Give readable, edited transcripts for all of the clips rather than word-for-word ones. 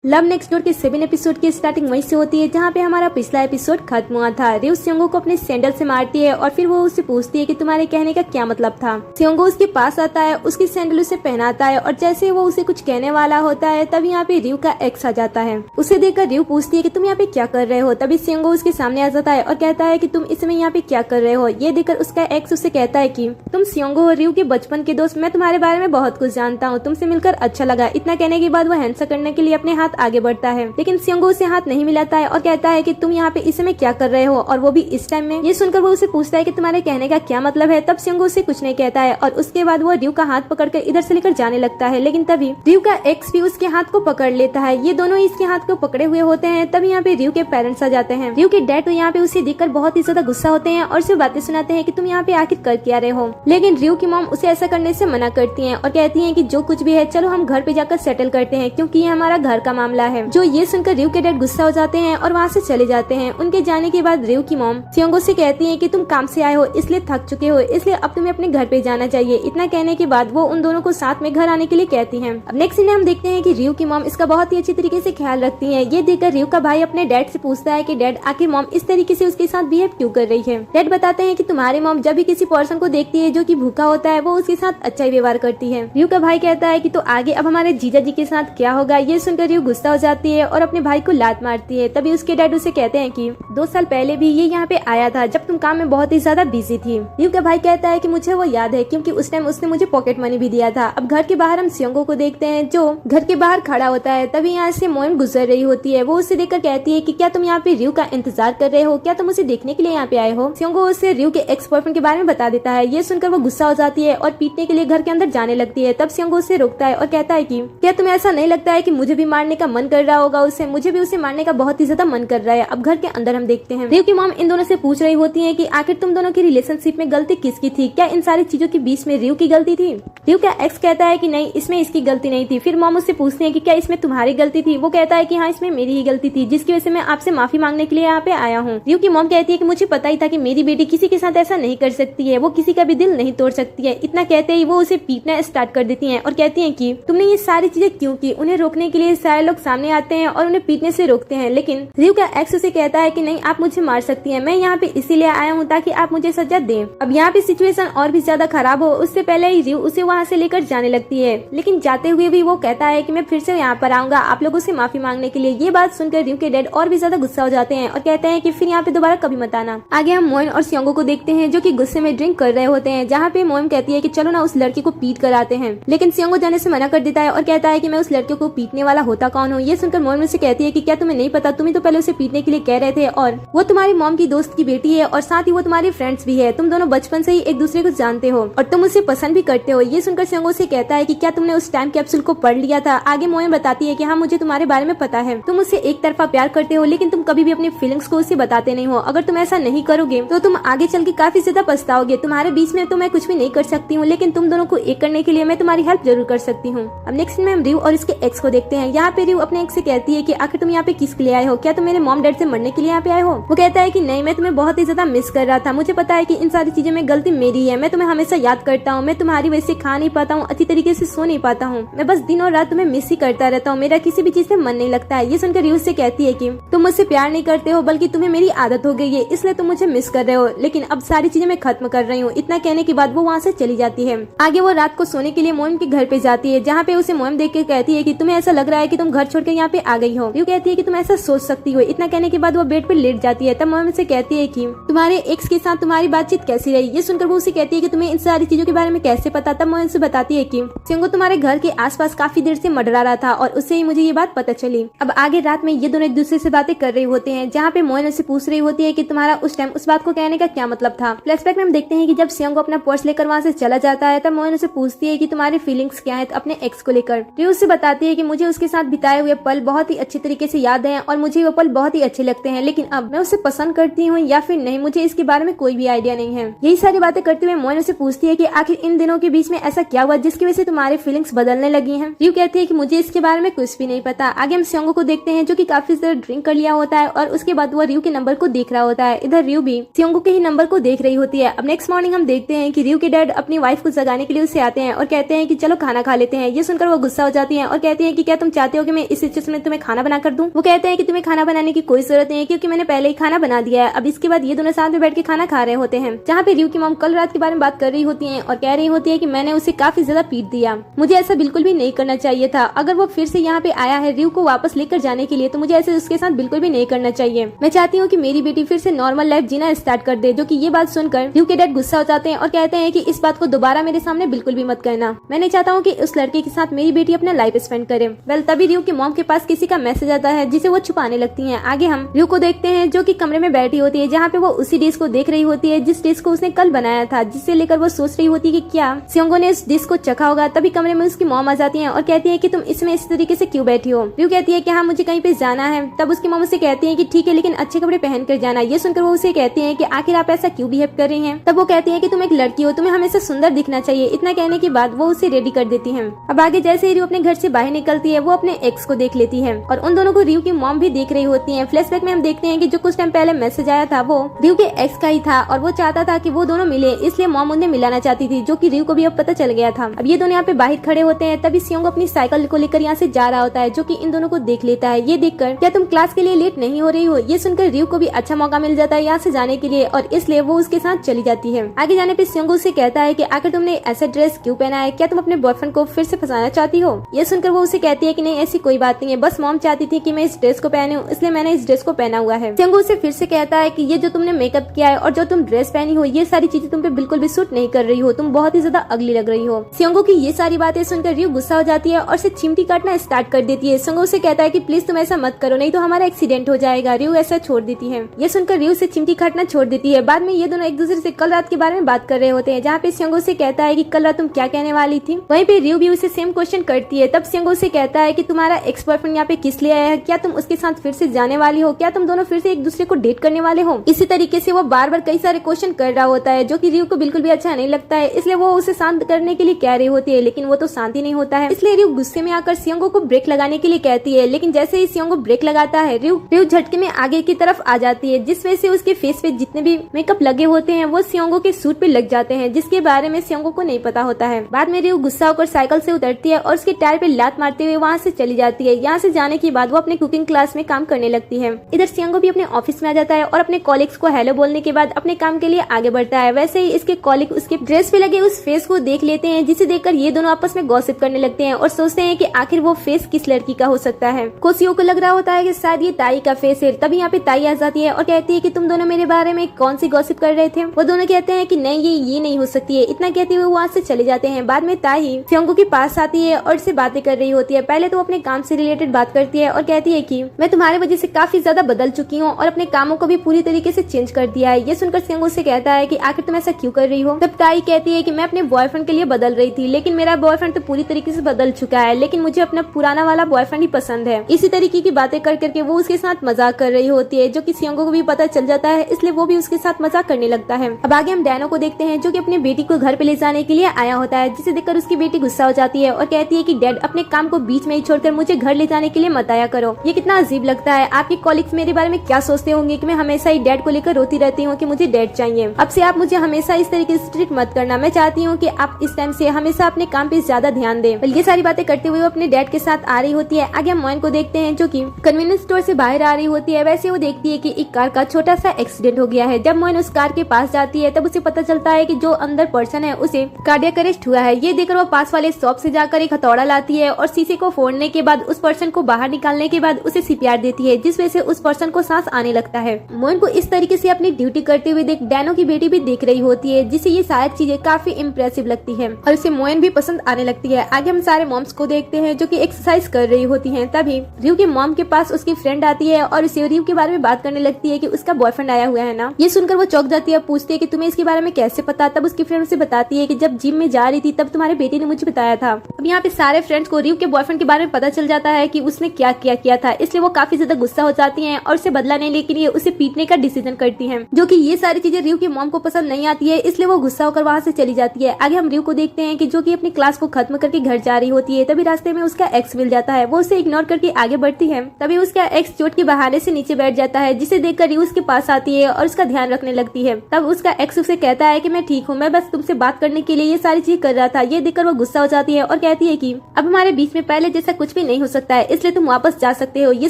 Love next door के 7 episode की starting वहीं से होती है जहाँ पे हमारा पिछला एपिसोड खत्म हुआ था। रियो सियोंगो को अपने सैंडल से मारती है और फिर वो उससे पूछती है कि तुम्हारे कहने का क्या मतलब था। सियोंगो उसके पास आता है, उसकी सैंडल उसे पहनाता है और जैसे वो उसे कुछ कहने वाला होता है तब यहाँ पे रियो का एक्स आ जाता है। उसे देखकर रियो पूछती है कि तुम यहाँ पे क्या कर रहे हो। तभी सियोंगो उसके सामने आ जाता है और कहता है कि तुम इस समय यहाँ पे क्या कर रहे हो। ये देखकर उसका एक्स उसे कहता है कि तुम सियोंगो और रियो के बचपन के दोस्त, मैं तुम्हारे बारे में बहुत कुछ जानता हूँ, तुमसे मिलकर अच्छा लगा। इतना कहने के बाद वो हैंडशेक करने के लिए अपने हाथ आगे बढ़ता है, लेकिन सियोंगो उसे हाथ नहीं मिलाता है और कहता है कि तुम यहाँ पे इस समय क्या कर रहे हो, और वो भी इस टाइम में। ये सुनकर वो उसे पूछता है कि तुम्हारे कहने का क्या मतलब है। तब सियोंगो उसे कुछ नहीं कहता है और उसके बाद वो रियो का हाथ पकड़कर इधर से लेकर जाने लगता है, लेकिन तभी रियो का एक्स भी उसके हाथ को पकड़ लेता है। ये दोनों इसके हाथ को पकड़े हुए होते हैं। तभी यहाँ पे रियो के पेरेंट्स आ जाते हैं। रियो के डैड तो यहाँ पे उसे देखकर बहुत ही ज्यादा गुस्सा होते हैं और उसे बातें सुनाते हैं कि तुम यहाँ पे आखिर कर क्या रहे हो। लेकिन रियो की मॉम उसे ऐसा करने से मना करती है और कहती है कि जो कुछ भी है चलो हम घर पे जाकर सेटल करते हैं, क्योंकि ये हमारा घर का मामला है। जो ये सुनकर रियो के डैड गुस्सा हो जाते हैं और वहाँ से चले जाते हैं। उनके जाने के बाद रियो की मॉम सियोंगो से कहती है कि तुम काम से आए हो इसलिए थक चुके हो, इसलिए अब तुम्हें अपने घर पे जाना चाहिए। इतना कहने के बाद वो उन दोनों को साथ में घर आने के लिए कहती हैं। अब नेक्स्ट सीन हम देखते हैं कि रियो की मॉम इसका बहुत ही अच्छी तरीके से ख्याल रखती है। ये देखकर रियो का भाई अपने डैड से पूछता है कि डैड आखिर मॉम इस तरीके से उसके साथ बिहेव क्यों कर रही है। डैड बताते हैं कि तुम्हारी मॉम जब भी किसी पर्सन को देखती है जो कि भूखा होता है वो उसके साथ अच्छा ही व्यवहार करती है। रियो का भाई कहता है कि तो आगे अब हमारे जीजा जी के साथ क्या होगा। ये सुनकर रियो गुस्सा हो जाती है और अपने भाई को लात मारती है। तभी उसके डैड उसे कहते हैं कि 2 साल पहले भी ये यहाँ पे आया था जब तुम काम में बहुत ही ज्यादा बिजी थी। रियो का भाई कहता है कि मुझे वो याद है क्योंकि उस टाइम उसने मुझे पॉकेट मनी भी दिया था। अब घर के बाहर हम सियोंगो को देखते हैं जो घर के बाहर खड़ा होता है। तभी यहाँ से मोएम गुजर रही होती है। वो उसे देखकर कहती है कि क्या तुम यहाँ पे रियो का इंतजार कर रहे हो, क्या तुम उसे देखने के लिए यहाँ पे आए हो। सियोंगो उसे रियो के एक्स बॉयफ्रेंड के बारे में बता देता है। ये सुनकर वो गुस्सा हो जाती है और पीटने के लिए घर के अंदर जाने लगती है। तब सियोंगो उसे रोकता है और कहता है कि क्या तुम्हें ऐसा नहीं लगता है कि मुझे भी मारने का मन कर रहा होगा उसे, मुझे भी उसे मारने का बहुत ही ज्यादा मन कर रहा है। अब घर के अंदर हम देखते हैं रियो की मॉम इन दोनों से पूछ रही होती है कि आखिर तुम दोनों की रिलेशनशिप में गलती किसकी थी, क्या इन सारी चीजों के बीच में रियो की गलती थी। रियो का एक्स कहता है कि नहीं इसमें इसकी गलती नहीं थी। फिर मॉम उससे पूछती है कि क्या इसमें तुम्हारी गलती थी। वो कहता है कि हाँ इसमें मेरी ही गलती थी जिसकी वजह से मैं आपसे माफी मांगने के लिए यहाँ पे आया हूँ। रियो की मॉम कहती है कि मुझे पता ही था कि मेरी बेटी किसी के साथ ऐसा नहीं कर सकती है, वो किसी का भी दिल नहीं तोड़ सकती है। इतना कहते ही वो उसे पीटना स्टार्ट कर देती है और कहती है कि तुमने ये सारी चीजें क्यों की। उन्हें रोकने के लिए सारे लोग सामने आते हैं और उन्हें पीटने से रोकते हैं, लेकिन रियो का एक्स उसे कहता है कि नहीं आप मुझे मार सकती हैं, मैं यहाँ पे इसीलिए आया हूँ ताकि आप मुझे सजा दें। अब यहाँ पे सिचुएशन और भी ज्यादा खराब हो उससे पहले ही रियो उसे वहाँ से लेकर जाने लगती है, लेकिन जाते हुए भी वो कहता है कि मैं फिर से यहाँ पर आऊंगा आप लोगों से माफी मांगने के लिए। ये बात सुनकर रियो के डैड और भी ज्यादा गुस्सा हो जाते हैं और कहते हैं कि फिर यहाँ पे दोबारा कभी मत आना। आगे हम मोएन और सियोंगो को देखते हैं जो कि गुस्से में ड्रिंक कर रहे होते हैं, जहाँ पे मोएन कहती है कि चलो ना उस लड़के को पीट कर आते हैं, लेकिन सियोंगो जाने से मना कर देता है और कहता है कि मैं उस लड़के को पीटने वाला होता कौन हूँ। ये सुनकर मोएन से कहती है कि क्या तुम्हें नहीं पता, तुम्हें तो पहले उसे पीटने के लिए कह रहे थे और वो तुम्हारी मॉम की दोस्त की बेटी है और साथ ही वो तुम्हारी फ्रेंड्स भी है। तुम दोनों बचपन से ही एक दूसरे को जानते हो और तुम उसे पसंद भी करते हो। ये सुनकर सियोंगो से कहता है कि क्या तुमने उस टाइम कैप्सूल को पढ़ लिया था। आगे मोएन बताती है कि हाँ मुझे तुम्हारे बारे में पता है, तुम उससे एक तरफा प्यार करते हो लेकिन तुम कभी भी अपनी फीलिंग्स को उसे बताते नहीं हो। अगर तुम ऐसा नहीं करोगे तो तुम आगे चल के काफी ज्यादा पछताओगे। तुम्हारे बीच में तो मैं कुछ भी नहीं कर सकती हूँ, लेकिन तुम दोनों को एक करने के लिए मैं तुम्हारी हेल्प जरूर कर सकती हूँ। अब नेक्स्ट में हम रियो और इसके एक्स को देखते हैं। यहाँ पे रियो अपने एक्स से कहती है कि आखिर तुम यहाँ पे किसके लिए आए हो, क्या तुम मेरे मॉम डैड से मरने के लिए यहाँ पे आए हो। वो कहता है कि नहीं मैं तुम्हें बहुत ही ज्यादा मिस कर रहा था, मुझे पता है कि इन सारी चीजों में गलती मेरी है, मैं तुम्हें हमेशा याद करता हूँ, मैं तुम्हारी वजह से खा नहीं पाता हूँ, अच्छी तरीके से सो नहीं पाता हूँ, मैं बस दिन और रात तुम्हें मिस ही करता रहता हूँ, मेरा किसी भी चीज से मन नहीं लगता है। ये सुनकर रियो से कहती है कि तुम मुझसे प्यार नहीं करते हो बल्कि तुम्हें मेरी आदत हो गई है, इसलिए तुम मुझे मिस कर रहे हो, लेकिन अब सारी चीजें मैं खत्म कर रही हूँ। इतना कहने के बाद वो वहाँ से चली जाती है। आगे वो रात को सोने के लिए मोएम के घर पे जाती है, जहाँ पे उसे मोएम देख के कहती है कि तुम्हें ऐसा लग रहा है कि तुम घर छोड़कर यहाँ पे आ गई हो। रियो कहती है कि तुम ऐसा सोच सकती हो। इतना कहने के बाद वो बेड पे लेट जाती है। तब मोएम से कहती है कि तुम्हारे एक्स के साथ तुम्हारी बातचीत कैसी रही। ये सुनकर वो उसे कहती है कि तुम्हें इन सारी चीजों के बारे में कैसे पता। तब मोएम से बताती है कि सियोंगो तुम्हारे घर के आसपास काफी देर से मंडरा रहा था और उससे ही मुझे ये बात पता चली। अब आगे रात में ये दोनों एक दूसरे से बातें कर रहे होते हैं, जहाँ पे मोएन उससे पूछ रही होती है कि तुम्हारा उस टाइम उस बात को कहने का क्या मतलब था। फ्लैशबैक में हम देखते हैं कि जब सियोंगो अपना पर्स लेकर वहाँ से चला जाता है तब मोएन उसे पूछती है कि तुम्हारी फीलिंग्स क्या है अपने एक्स को लेकर। रियो उससे बताती है कि मुझे उसके साथ बिताए हुए पल बहुत ही अच्छी तरीके से याद है और मुझे वो पल बहुत ही अच्छे लगते हैं, लेकिन अब मैं उसे पसंद करती हूँ या फिर नहीं मुझे इसके बारे में कोई भी आइडिया नहीं है। यही सारी बातें करते हुए मोएन उसे पूछती है कि आखिर इन दिनों के बीच में ऐसा क्या हुआ जिसकी वजह से तुम्हारी फीलिंग्स बदलने लगी हैं। रियो कहती है कि मुझे इसके बारे में कुछ भी नहीं पता। आगे हम सियोंगो को देखते हैं जो कि काफी ज्यादा ड्रिंक कर लिया होता है और उसके बाद वो रियो के नंबर को देख रहा होता है। इधर रियो भी सियोंगो के ही नंबर को देख रही होती है। अब नेक्स्ट मॉर्निंग हम देखते हैं कि रियो के डैड अपनी वाइफ को जगाने के लिए उसे आते हैं और कहते हैं कि चलो खाना खा लेते हैं। ये सुनकर वो गुस्सा हो जाती है और कहती है कि क्या तुम चाहते हो कि मैं इस सिचुएशन में तुम्हें खाना बना कर दूं? वो कहते हैं कि तुम्हें खाना बनाने की कोई जरूरत नहीं है क्योंकि मैंने पहले ही खाना बना दिया है। अब इसके बाद ये दोनों साथ में बैठ के खाना खा रहे होते हैं, जहाँ पे रियो की मॉम कल रात के बारे में बात कर रही होती है और कह रही होती है कि मैंने उसे काफी ज्यादा पीट दिया, मुझे ऐसा बिल्कुल भी नहीं करना चाहिए था। अगर वो फिर से यहाँ पे आया है रियो को वापस लेकर जाने के लिए तो मुझे ऐसे उसके साथ बिल्कुल भी नहीं करना चाहिए। मैं चाहती हूँ कि मेरी बेटी फिर से नॉर्मल लाइफ जीना स्टार्ट कर दे। जो कि ये बात सुनकर रियो के डैड गुस्सा हो जाते हैं और कहते हैं कि इस बात को दोबारा मेरे सामने बिल्कुल भी मत करना। मैं नहीं चाहता हूँ कि उस लड़के के साथ मेरी बेटी अपना लाइफ स्पेंड करे। वेल तभी रियो की मॉम के पास किसी का मैसेज आता है जिसे वो छुपाने लगती हैं। आगे हम रियो को देखते हैं जो कि कमरे में बैठी होती है, जहाँ पे वो उसी डिश को देख रही होती है जिस डिश को उसने कल बनाया था, जिससे लेकर वो सोच रही होती है कि क्या सियोंगो ने इस डिश को चखा होगा। तभी कमरे में उसकी मॉम आ जाती है और कहती है कि तुम इसमें इस तरीके से क्यों बैठी हो। रियो कहती है कि हाँ मुझे कहीं पे जाना है। तब उसकी मॉम उसे कहती है कि ठीक है लेकिन अच्छे कपड़े पहन कर जाना। ये सुनकर वो उसे कहती है कि आखिर आप ऐसा क्यों बिहेव कर रही हैं। तब वो कहती है कि तुम एक लड़की हो, तुम्हें हमेशा सुंदर दिखना चाहिए। इतना कहने के बाद वो उसे रेडी कर देती है। अब आगे जैसे ही रियो अपने घर से बाहर निकलती है वो अपने एक्स को देख लेती है और उन दोनों को रियो की मॉम भी देख रही होती है। फ्लैशबैक में हम देखते हैं कि जो कुछ टाइम पहले मैसेज आया था वो रियो के एक्स का ही था और वो चाहता था कि वो दोनों मिले, इसलिए मॉम उन्हें मिलाना चाहती थी, जो कि रियो को भी अब पता चल गया था। अब ये दोनों यहाँ पे बाहर खड़े होते हैं। तभी सियोंग अपनी साइकिल को लेकर यहाँ से जा रहा होता है, जो कि इन दोनों को देख लेता है। ये देखकर क्या तुम क्लास के लिए लेट नहीं हो रही हो? ये सुनकर रियो को भी अच्छा मौका मिल जाता है यहाँ से जाने के लिए और इसलिए वो उसके साथ चली जाती है। आगे जाने पे सियोंग उसे कहता है कि आखिर तुमने ऐसा ड्रेस क्यों पहना है? क्या तुम अपने बॉयफ्रेंड को फिर से फंसाना चाहती हो? ये सुनकर वो उसे कहती है कि नहीं ऐसी कोई बात नहीं है, बस मॉम चाहती थी कि मैं इस ड्रेस को पहनूं, इसलिए मैंने इस ड्रेस को पहना हुआ है। सियोंग उसे फिर से कहता है कि ये जो तुमने मेकअप किया है और जो तुम ड्रेस पहनी हो ये सारी चीजें तुम पे बिल्कुल भी सूट नहीं कर रही हो, तुम बहुत ही ज्यादा अगली लग रही हो। सियोंग की ये सारी बातें सुनकर रियो गुस्सा हो जाती है और उसे चिमटी काटना स्टार्ट कर देती है। सियोंग उसे कहता है कि प्लीज तुम ऐसा मत करो, नहीं तो हमारा एक्सीडेंट हो जाएगा। रियो ऐसा छोड़ देती है। ये सुनकर रियो से चिमटी काटना छोड़ देती है। बाद में ये दोनों एक दूसरे से कल रात के बारे में बात कर रहे होते हैं, जहाँ पे सियोंग से कहता है कि कल रात तुम क्या कहने वाली थी। वहीं पे रियो भी उसे सेम क्वेश्चन करती है। तब सियोंग से कहता है कि तुम्हारा एक्स बॉयफ्रेंड यहाँ पे किस लिए आया है? क्या तुम उसके साथ फिर से जाने वाली हो? क्या तुम दोनों फिर से एक दूसरे को डेट करने वाले हो? इसी तरीके से वो बार बार कई सारे क्वेश्चन कर रहा होता है, जो कि रियो को बिल्कुल भी अच्छा नहीं लगता है। इसलिए वो उसे शांत करने के लिए कह रही होती है, लेकिन वो तो शांति नहीं होता है। इसलिए रियो गुस्से में आकर सियोंग को ब्रेक लगाने के लिए कहती है, लेकिन जैसे ही सियोंग ब्रेक लगाता है रियो झटके में आगे की तरफ आ जाती है, जिस वजह से उसके फेस पे जितने भी मेकअप लगे होते हैं वो सियोंग के सूट पे लग जाते हैं, जिसके बारे में सियोंग को नहीं पता होता है। बाद में रियो गुस्सा होकर साइकिल से उतरती है और उसके टायर पे लात मारते हुए वहाँ से चली जाती है। यहाँ से जाने के बाद वो अपने कुकिंग क्लास में काम करने लगती है। इधर सियोंग भी अपने ऑफिस में आ जाता है और अपने कॉलीग्स को हेलो बोलने के बाद अपने काम के लिए आगे बढ़ता है। वैसे ही इसके कॉलीग उसके ड्रेस पे लगे उस फेस को देख लेते हैं, जिसे देखकर ये दोनों आपस में गॉसिप करने लगते हैं और सोचते हैं कि आखिर वो फेस किस लड़की का हो सकता है। कोसियो को लग रहा होता है कि शायद ये ताई का फेस है। तभी यहाँ पे ताई आ जाती है और कहती है कि तुम दोनों मेरे बारे में कौन सी गॉसिप कर रहे थे? वो दोनों कहते हैं कि नहीं ये नहीं हो सकती है। इतना कहते हुए वो वहाँ से चले जाते हैं। बाद में ताई सियोंग के पास आती है और इससे बातें कर रही होती है। पहले तो अपने काम से रिलेटेड बात करती है और कहती है कि मैं तुम्हारी वजह से काफी ज्यादा बदल चुकी हूँ और अपने कामों को भी पूरी तरीके से चेंज कर दिया है। ये सुनकर सियोंग से कहता है कि आखिर तुम ऐसा क्यों कर रही हो? तब ताई कहती है कि मैं अपने बॉयफ्रेंड के लिए बदल रही थी, लेकिन मेरा बॉयफ्रेंड तो पूरी तरीके से बदल चुका है, लेकिन मुझे अपना पुराना वाला बॉयफ्रेंड ही पसंद है। इसी तरीके की बातें कर करके वो उसके साथ मजाक कर रही होती है, जो कि सियोंग को भी पता चल जाता है, इसलिए वो भी उसके साथ मजाक करने लगता है। अब आगे हम डैनो को देखते हैं, जो कि अपनी बेटी को घर पे ले जाने के लिए आया होता है, जिसे देखकर उसकी बेटी गुस्सा हो जाती है और कहती है कि डैड अपने काम को बीच में ही छोड़कर मुझे घर ले जाने के लिए मत आया करो। ये कितना अजीब लगता है। आपके कॉलीग्स मेरे बारे में क्या सोचते होंगे कि मैं हमेशा ही डैड को लेकर रोती रहती हूँ कि मुझे डैड चाहिए। अब से आप मुझे हमेशा इस तरीके से ट्रीट मत करना। मैं चाहती हूँ कि आप इस टाइम से हमेशा अपने काम पे ज्यादा ध्यान दें। ये सारी बातें करते हुए वो अपने डैड के साथ आ रही होती है। आगे हम मोइन को देखते हैं, जो कि कन्वीनियंस स्टोर से बाहर आ रही होती है। वैसे वो देखती है कि एक कार का छोटा सा एक्सीडेंट हो गया है। जब मोइन उस कार के पास जाती है तब उसे पता चलता है कि जो अंदर पर्सन है उसे कार्डियक अरेस्ट हुआ है। ये देखकर वो पास वाले शॉप से जाकर एक हथौड़ा लाती है और शीशे को फोड़ने के बाद उस पर्सन को बाहर निकालने के बाद उसे सीपीआर देती है, जिस वजह से उस पर्सन को सांस आने लगता है। मोइन को इस तरीके से अपनी ड्यूटी करते हुए देख डैनो की बेटी भी देख रही होती है, जिसे ये सारी चीजें काफी इम्प्रेसिव लगती है और उसे मोइन भी पसंद आने लगती है। आगे हम सारे मॉम्स को देखते हैं, जो कि एक्सरसाइज कर रही होती हैं। तभी रियो की मॉम के पास उसकी फ्रेंड आती है और उसे रियो के बारे में बात करने लगती है कि उसका बॉयफ्रेंड आया हुआ है ना। ये सुनकर वो चौंक जाती है, पूछती है कि तुम्हें इसके बारे में कैसे पता? तब उसकी फ्रेंड उसे बताती है कि जब जिम में जा रही थी तब तुम्हारे बेटे ने मुझे बताया था। अब यहाँ पे सारे फ्रेंड्स को रियो के बॉयफ्रेंड के बारे में पता चल जाता है कि उसने क्या किया था, इसलिए वो काफी ज्यादा गुस्सा हो जाती हैं और उसे बदला नहीं लेके लिए उसे पीटने का डिसीजन करती हैं, जो कि ये सारी चीजें रियो की मॉम को पसंद नहीं आती है, इसलिए वो गुस्सा होकर वहाँ से चली जाती है। आगे हम रियो को देखते हैं कि जो कि अपनी क्लास को खत्म करके घर जा रही होती है। तभी रास्ते में उसका एक्स मिल जाता है। वो उसे इग्नोर करके आगे बढ़ती है। तभी उसका एक्स चोट के बहाने से नीचे बैठ जाता है, जिसे देखकर रियो उसके पास आती है और उसका ध्यान रखने लगती है। तब उसका एक्स उसे कहता है कि मैं ठीक हूँ, मैं बस तुमसे बात करने के लिए ये सारी चीज कर रहा था। ये देखकर वो गुस्सा हो जाती है और कहती है कि अब हमारे बीच में पहले जैसा कुछ भी नहीं हो सकता है, इसलिए तुम वापस जा सकते हो। ये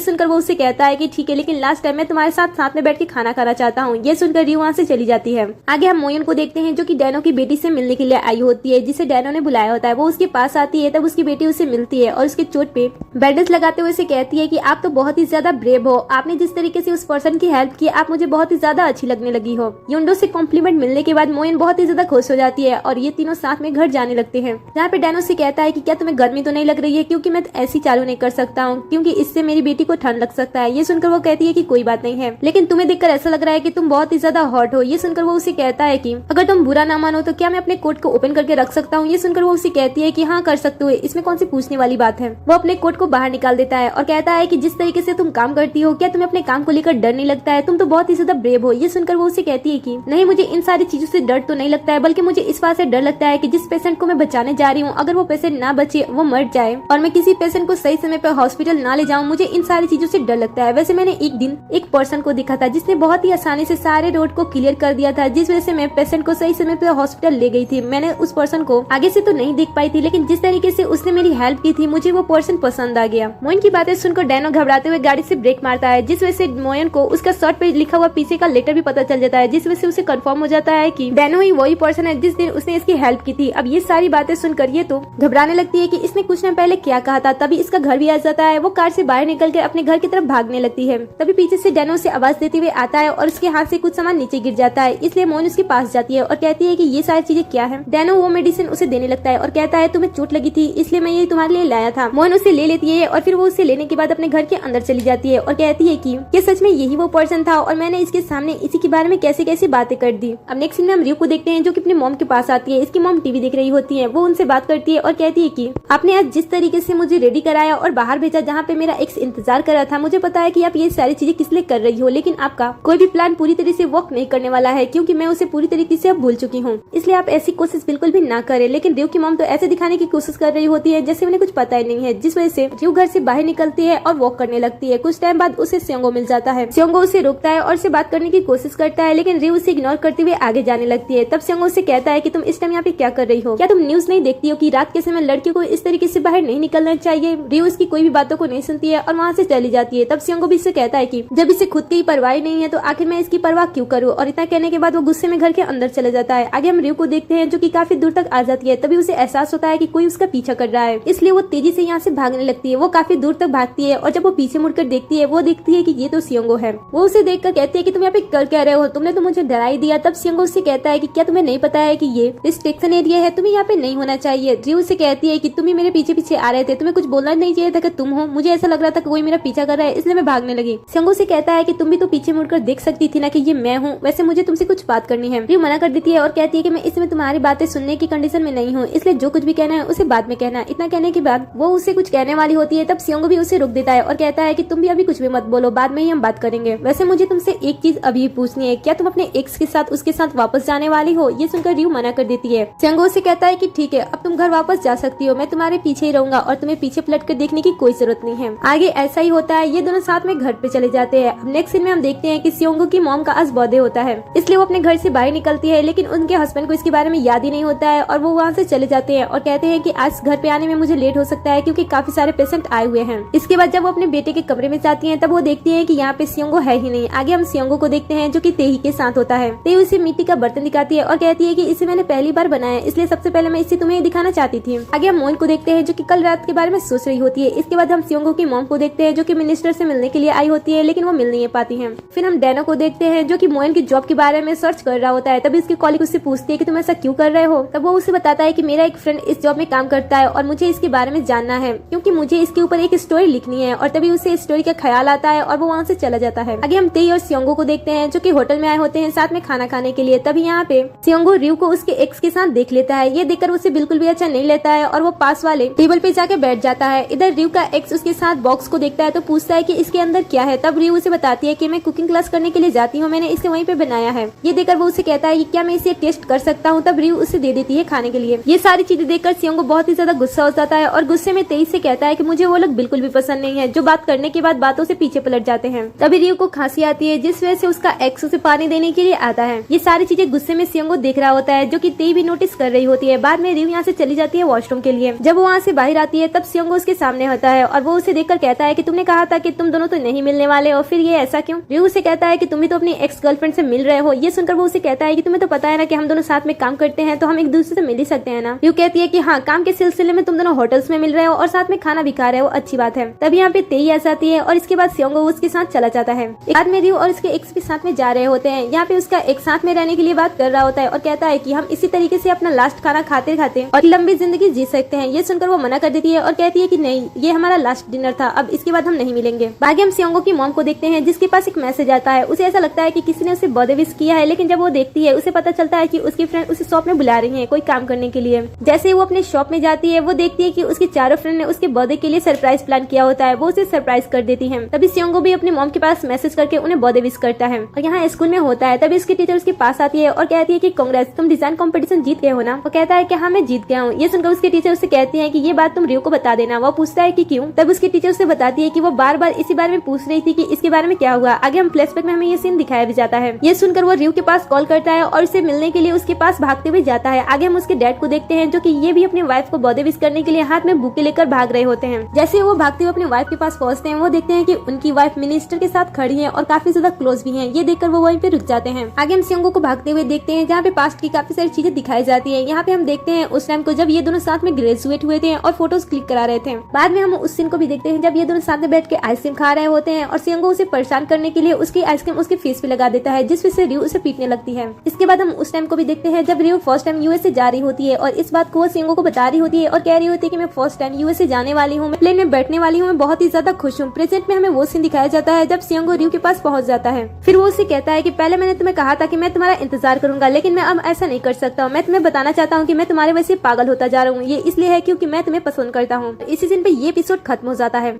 सुनकर वो उससे कहता है कि ठीक है, लेकिन लास्ट टाइम मैं तुम्हारे साथ में बैठ के खाना खाना चाहता हूँ। ये सुनकर रियो वहाँ से चली जाती है। आगे हम मोयन को देखते हैं जो कि डैनो की बेटी से मिलने के लिए आई होती है, जिसे डैनो ने बुलाया होता है। वो उसके पास आती है, तब उसकी बेटी उसे मिलती है और उसके चोट पे बैंडेज लगाते हुए उसे कहती है कि आप तो बहुत ही ज्यादा ब्रेव हो, आपने जिस तरीके से उस पर्सन की हेल्प की, आप मुझे बहुत ही ज्यादा अच्छी लगने लगी हो। युंडो से कॉम्प्लीमेंट मिलने के बाद मोयन बहुत ही ज्यादा खुश हो जाती है और ये तीनों साथ में घर जाने लगते हैं, जहाँ पे डैनो से कहता है कि क्या तुम्हें गर्मी तो नहीं लग रही है, क्योंकि मैं ऐसी चालू नहीं कर सकता हूँ, क्योंकि इससे मेरी बेटी को ठंड लग सकता है। ये सुनकर वो कहती है कि कोई बात नहीं है, लेकिन तुम्हें देखकर ऐसा लग रहा है कि तुम बहुत ही ज्यादा हॉट हो। ये सुनकर वो उसे कहता है कि अगर तुम बुरा ना मानो तो क्या मैं अपने कोट को ओपन करके रख सकता हूँ। ये सुनकर वो उसे कहती है कि हाँ कर सकते हो, इसमें कौन सी पूछने वाली बात है। वो अपने कोट को बाहर निकाल देता है और कहता है कि जिस तरीके से तुम काम करती हो, क्या तुम्हें अपने काम को लेकर डर नहीं लगता है, तुम तो बहुत ही ज्यादा ब्रेव हो। ये सुनकर वो उसे कहती है कि नहीं, मुझे इन सारी चीजों से डर तो नहीं लगता है, बल्कि मुझे इस बात से डर लगता है कि जिस पेशेंट को मैं बचाने जा रही हूँ, अगर वो पेशेंट ना बचे, वो मर जाए और मैं किसी पेशेंट को सही समय पर हॉस्पिटल ना ले जाऊँ, मुझे इन सारी चीजों से डर लगता है। वैसे मैंने एक दिन एक पर्सन को देखा था जिसने बहुत ही आसानी से सारे रोड को क्लियर कर दिया था, जिस वजह से मैं पेशेंट को सही समय पर हॉस्पिटल ले गई थी। मैंने उस पर्सन को आगे से तो नहीं देख पाई थी, लेकिन जिस तरीके से उसने मेरी हेल्प की थी, मुझे वो पर्सन पसंद आ गया। मोयन की बातें सुनकर डैनो घबराते हुए गाड़ी से ब्रेक मारता है, जिस वजह से मोयन को उसका शर्ट पे लिखा हुआ पीछे का लेटर भी पता चल जाता है, जिस वजह से उसे कंफर्म हो जाता है कि डैनो ही वही पर्सन है जिस दिन उसने इसकी हेल्प की थी। अब ये सारी बातें सुनकर ये तो घबराने लगती है कि इसने कुछ टाइम पहले क्या कहा था। तभी इसका घर भी आ जाता है। वो कार से बाहर निकलकर अपने घर की तरफ भागने लगती है। तभी पीछे से डैनो से आवाज देते हुए आता है और उसके हाथ से कुछ सामान नीचे गिर जाता है, इसलिए मोयन उसके पास जाती है और कहती है कि ये सारी चीजें क्या है। डैनो वो मेडिसिन उसे देने लगता है और कहता है तुम्हें चोट लगी थी, इसलिए मैं ये तुम्हारे लिए लाया था। मोयन उसे ले लेती है और फिर वो उसे लेने के बाद अपने घर के अंदर चली जाती है और कहती है कि ये सच में यही वो पर्सन था और मैंने इसके सामने इसी के बारे में कैसे कैसे बातें कर दी। अब नेक्स्ट सीन में हम रियो को देखते हैं जो कि अपने मॉम के पास आती है। इसकी मॉम टीवी देख रही होती है। वो उनसे बात करती है और कहती है कि आपने आज जिस तरीके से मुझे रेडी कराया और बाहर भेजा जहाँ पे मेरा एक्स इंतजार कर रहा था, मुझे पता है कि आप ये सारी चीजें किस लिए कर रही हो, लेकिन आपका कोई भी प्लान पूरी तरह से वर्क नहीं करने वाला है, क्योंकि मैं उसे पूरी तरीके से अब भूल चुकी हूँ। इसलिए आप ऐसी कोशिश बिल्कुल भी ना करें। लेकिन रियो की मॉम तो ऐसे दिखाने की कोशिश कर रही होती है जैसे उन्हें कुछ पता ही नहीं है, जिस वजह से रियो घर से बाहर निकलती है और वॉक करने लगती है। कुछ टाइम बाद उसे स्योंगो मिल जाता है। स्योंगो उसे रोकता है और उसे बात करने की कोशिश करता है, लेकिन रियो उसे इग्नोर करते हुए आगे जाने लगती है। तब स्योंगो उसे कहता है कि तुम इस टाइम यहाँ पे क्या कर रही हो, क्या तुम न्यूज नहीं देखती हो कि रात के समय लड़कियों को इस तरीके से बाहर नहीं निकलना चाहिए। रियो उसकी कोई भी बातों को नहीं सुनती है और वहाँ से चली जाती है। तब स्योंगो भी इसे कहता है कि जब इसे खुद की परवाह नहीं है तो आखिर मैं इसकी परवाह क्यों करूँ। और इतना कहने के बाद वो गुस्से में घर के अंदर चले जाता है। आगे हम रियो को देखते हैं जो कि काफी दूर तक आ जाती है। तभी उसे एहसास होता है कि कोई उसका पीछा कर रहा है, इसलिए वो तेजी से यहाँ से भागने लगती है। वो काफी दूर तक भागती है और जब वो पीछे मुड़कर देखती है, वो देखती है कि ये तो स्योंगो है। वो उसे देखकर कहती है कि तुम यहाँ पे कर क्या रहे हो, तुमने तो मुझे डरा ही दिया। तब स्योंगो उससे कहता है कि क्या तुम्हें नहीं पता है कि ये रिस्ट्रिक्शन एरिया है, तुम्हें यहाँ पे नहीं होना चाहिए। रियो उसे कहती है कि तुम ही मेरे पीछे पीछे आ रहे थे, तुम्हें कुछ बोलना नहीं चाहिए था कि तुम हो, मुझे ऐसा लग रहा था कि कोई मेरा पीछा कर रहा है, इसलिए मैं भागने लगी। स्योंगो से कहता है कि तुम भी तो पीछे मुड़कर देख सकती थी ना कि ये मैं हूँ, वैसे मुझे तुमसे कुछ बात करनी है। रियो मना कर देती है और कहती है कि मैं इसमें तुम्हारी बातें सुनने की कंडीशन में नहीं हूँ, इसलिए जो कुछ भी कहना है उसे बाद में कहना। इतना कहने के बाद वो उसे कुछ कहने वाली होती है। तब स्योंगो भी उसे रोक देता है और कहता है कि तुम भी अभी कुछ भी मत बोलो, बाद में ही हम बात करेंगे। वैसे मुझे तुमसे एक चीज अभी पूछनी है, क्या तुम अपने एक्स के साथ उसके साथ वापस जाने वाली हो। ये सुनकर रियो मना कर देती है। स्योंगो से कहता है कि ठीक है, अब तुम घर वापस जा सकती हो, मैं तुम्हारे पीछे ही रहूंगा और तुम्हें पीछे पलट कर देखने की कोई जरूरत नहीं है। आगे ऐसा ही होता है। ये दोनों साथ में घर पे चले जाते हैं। अब नेक्स्ट सीन में हम देखते हैं कि स्योंगो की मॉम का आज बर्थडे होता है, इसलिए वो अपने घर से बाहर निकलती है, लेकिन उनके हस्बैंड को इसके बारे में याद ही नहीं होता है और वो वहाँ से चले जाते हैं और कहते हैं कि आज घर पे आने में मुझे लेट हो सकता है क्योंकि काफी सारे पेशेंट आए हुए हैं। इसके बाद जब वो अपने बेटे के कमरे में जाती हैं, तब वो देखती हैं कि यहाँ पे स्योंगो है ही नहीं। आगे हम स्योंगो को देखते हैं जो कि तेही के साथ होता है। तेही उसे मिट्टी का बर्तन दिखाती है और कहती है कि इसे मैंने पहली बार बनाया, इसलिए सबसे पहले मैं इसे तुम्हें दिखाना चाहती थी। आगे हम मोइन को देखते हैं जो कि कल रात के बारे में सोच रही होती है। इसके बाद हम स्योंगो की मॉम को देखते हैं जो कि मिनिस्टर से मिलने के लिए आई होती है, लेकिन वो मिल नहीं पाती है। फिर हम डैनो को देखते हैं जो कि मोइन की जॉब के बारे में सर्च कर रहा होता है। तभी इसकी कॉलीग उससे पूछती है कि तुम ऐसा क्यों कर रहे हो। तब वो उसे बताता है कि मेरा एक फ्रेंड इस जॉब में काम करता है और मुझे इसके बारे में जानना है क्योंकि मुझे इसके ऊपर एक स्टोरी लिखनी है। और तभी उसे स्टोरी का ख्याल आता है और वो वहाँ से चला जाता है। आगे हम तेई और स्योंगो को देखते हैं जो कि होटल में आए होते हैं साथ में खाना खाने के लिए। तभी यहाँ पे स्योंगो रियो को उसके एक्स के साथ देख लेता है। ये देखकर उसे बिल्कुल भी अच्छा नहीं लेता है और वो पास वाले टेबल पे जाके बैठ जाता है। इधर रियो का एक्स उसके साथ बॉक्स को देखता है तो पूछता है कि इसके अंदर क्या है। तब रियो उसे बताती है कि मैं कुकिंग क्लास करने के लिए जाती हूँ, मैंने इसे वहीं पे बनाया है। ये देखकर वो उसे कहता है कि क्या मैं इसे टेस्ट कर सकता हूँ। तब रियो उसे दे देती है खाने के लिए। ये सारी चीजें देखकर स्योंगो बहुत ही ज्यादा गुस्सा हो जाता है और गुस्से में तेई से कहता है कि मुझे वो लोग बिल्कुल भी पसंद नहीं है जो बात करने के बाद बातों से पीछे पलट जाते हैं। तभी रियो को खांसी आती है जिस वजह से उसका एक्स उसे पानी देने के लिए आता है। ये सारी चीजें गुस्से में स्योंगो देख रहा होता है जो कि तेई भी नोटिस कर रही होती है। बाद में रियो यहाँ से चली जाती है वॉशरूम के लिए। जब वो वहाँ से बाहर आती है तब स्योंगो सियोंगो उसके सामने होता है और वो उसे देखकर कहता है कि तुमने कहा था कि तुम दोनों तो नहीं मिलने वाले और फिर ये ऐसा क्यों। रियो उसे कहता है कि तुम भी तो अपनी एक्स गर्लफ्रेंड से मिल रहे हो। ये सुनकर वो उसे कहता है कि तुम्हें तो पता है ना कि हम दोनों साथ में काम करते हैं तो हम एक दूसरे से मिल ही सकते हैं ना। रियो कहती है कि हाँ, काम के सिलसिले में तुम दोनों होटल्स में मिल रहे हो और साथ में खाना भी खा रहे हो, अच्छी बात है। तभी यहाँ पे तेई आ जाती है और इसके बाद सियोंगो उसके साथ चला जाता है। एक बाद में रियो और उसके एक्स भी साथ में जा रहे होते हैं। यहाँ पे उसका एक साथ में रहने के लिए बात कर रहा होता है और कहता है कि हम इसी तरीके से अपना लास्ट खाना खाते खाते और लंबी जिंदगी जी सकते हैं। ये सुनकर वो मना कर देती है और कहती है कि नहीं, ये हमारा लास्ट डिनर था, अब इसके बाद हम नहीं मिलेंगे। बाकी हम सियोंगो की मॉम को देखते हैं जिसके पास एक मैसेज आता है। उसे ऐसा लगता है कि किसी ने उसे बर्थडे विश किया है, लेकिन जब वो देखती है उसे पता चलता है कि उसकी फ्रेंड उसे शॉप में बुला रही है कोई काम करने के लिए। जैसे वो अपने शॉप में जाती है वो देखती है कि उसकी चारों फ्रेंड ने उसके बर्थडे के लिए सरप्राइज प्लान किया होता है। वो उसे सरप्राइज कर देती है। तभी सियोंगो भी अपनी मॉम के पास मैसेज करके उन्हें बर्थडे विश करता है। और यहाँ स्कूल में होता है तभी उसकी टीचर उसके पास आती है और कहती है कि कांग्रेस, तुम डिजाइन कॉम्पिटिशन जीत गए हो ना। वो कहता है कि हाँ, मैं जीत गया हूँ। ये सुनकर उसके टीचर उससे कहती है कि ये बात तुम रियो को बता देना। वो पूछता है कि क्यों। तब उसकी टीचर उसे बताती है कि वो बार बार इसी बारे में पूछ रही थी कि इसके बारे में क्या हुआ। आगे हम फ्लैशबैक में हमें ये सीन दिखाया भी जाता है। ये सुनकर वो रियो के पास कॉल करता है और उसे मिलने के लिए उसके पास भागते हुए जाता है। आगे हम उसके डैड को देखते हैं जो कि ये भी अपनी वाइफ को बर्थडे विश करने के लिए हाथ में बुके लेकर भाग रहे होते हैं। जैसे वो भागते हुए अपनी वाइफ के पास पहुंचते हैं वो देखते हैं कि उनकी वाइफ मिनिस्टर के साथ खड़ी है और काफी ज्यादा क्लोज भी है। ये देखकर वो वहीं पे रुक जाते हैं। आगे हम सियोंगो को भागते हुए देखते हैं जहाँ पे पास्ट की काफी सारी चीजें दिखाई जाती है। यहाँ पे हम देखते हैं उस टाइम को जब ये दोनों साथ में ग्रेजुएट हुए थे और फोटोज क्लिक करा रहे थे। बाद में हम उस सीन को भी देखते हैं जब ये दोनों साथ में बैठ के आइसक्रीम खा रहे होते हैं और सियोंगो उसे परेशान करने के लिए उसकी आइसक्रीम उसके फेस पे लगा देता है, जिस वजह से रियो उसे पीटने लगती है। इसके बाद हम उस टाइम को भी देखते हैं जब रियो फर्स्ट टाइम यूएस से जा रही होती है और इस बात को वो सियोंगो को बता रही होती है और कह रही होती है कि मैं फर्स्ट टाइम यूएस से जाने वाली हूँ, मैं प्लेन में बैठने वाली हूँ, मैं बहुत ही ज्यादा खुश हूँ। प्रेजेंट में हमें वो सीन दिखाया जाता है जब सियोंगो रियो के पास पहुंच जाता है। फिर वो उसे कहता है कि पहले मैंने तुम्हें कहा था कि मैं तुम्हारा इंतजार करूंगा, लेकिन मैं अब ऐसा नहीं कर सकता। मैं तुम्हें बताना चाहता हूँ कि मैं तुम्हारे वजह से पागल होता जा रहा हूँ। ये इसलिए है क्योंकि मैं तुम्हें पसंद करता हूँ। इसी दिन पे ये एपिसोड खत्म हो जाता है।